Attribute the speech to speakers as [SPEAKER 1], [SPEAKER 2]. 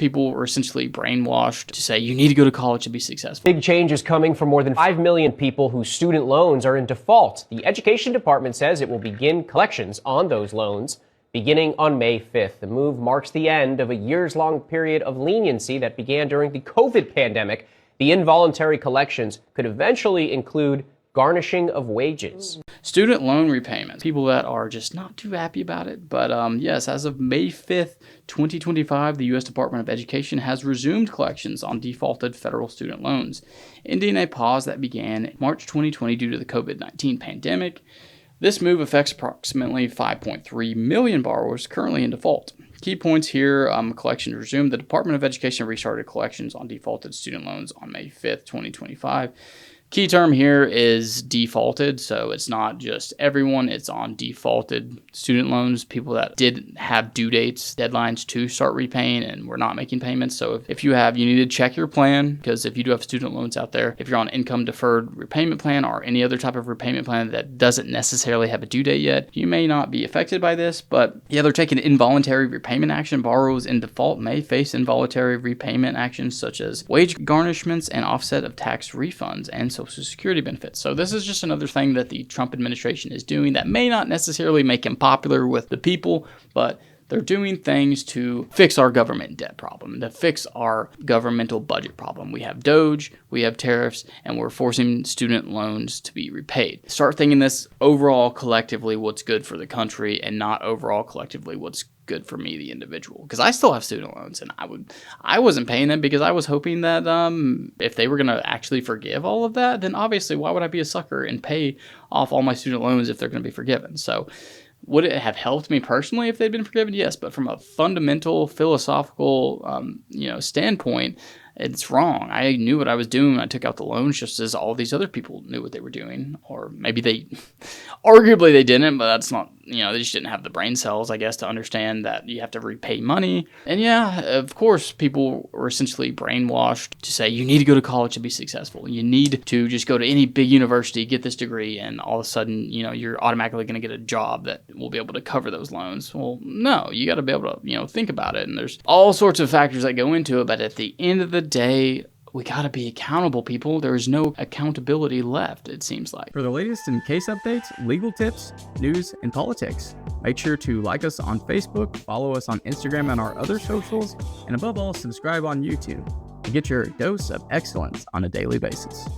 [SPEAKER 1] People were essentially brainwashed to say you need to go to college to be successful.
[SPEAKER 2] Big change is coming for more than 5 million people whose student loans are in default. The Education Department says it will begin collections on those loans beginning on May 5th. The move marks the end of a years-long period of leniency that began during the COVID pandemic. The involuntary collections could eventually include garnishing of wages.
[SPEAKER 1] Student loan repayments. People that are just not too happy about it. But yes, as of May 5th, 2025, the U.S. Department of Education has resumed collections on defaulted federal student loans, ending a pause that began in March 2020 due to the COVID-19 pandemic. This move affects approximately 5.3 million borrowers currently in default. Key points here, collections resumed. The Department of Education restarted collections on defaulted student loans on May 5th, 2025. Key term here is defaulted, so it's not just everyone, it's on defaulted student loans, people that did have due dates, deadlines to start repaying and were not making payments. So if you need to check your plan, because if you do have student loans out there, if you're on income deferred repayment plan or any other type of repayment plan that doesn't necessarily have a due date yet, you may not be affected by this. But yeah, they're taking involuntary repayment action. Borrowers in default may face involuntary repayment actions such as wage garnishments and offset of tax refunds and Social Security benefits. So this is just another thing that the Trump administration is doing that may not necessarily make him popular with the people, but they're doing things to fix our government debt problem, to fix our governmental budget problem. We have Doge, we have tariffs, and we're forcing student loans to be repaid. Start thinking this overall collectively what's good for the country and not overall collectively what's good for me, the individual, because I still have student loans and I wasn't paying them because I was hoping that if they were going to actually forgive all of that, then obviously why would I be a sucker and pay off all my student loans if they're going to be forgiven? So would it have helped me personally if they'd been forgiven? Yes, but from a fundamental philosophical standpoint, it's wrong. I knew what I was doing when I took out the loans, just as all these other people knew what they were doing. Or maybe arguably they didn't, but that's not, they just didn't have the brain cells, I guess, to understand that you have to repay money. And yeah, of course, people were essentially brainwashed to say you need to go to college to be successful. You need to just go to any big university, get this degree, and all of a sudden, you're automatically going to get a job that will be able to cover those loans. Well, no, you got to be able to, think about it. And there's all sorts of factors that go into it, but at the end of the day, we got to be accountable, people. There is no accountability left, it seems like.
[SPEAKER 3] For the latest in case updates, legal tips, news, and politics, make sure to like us on Facebook, follow us on Instagram and our other socials, and above all, subscribe on YouTube to get your dose of excellence on a daily basis.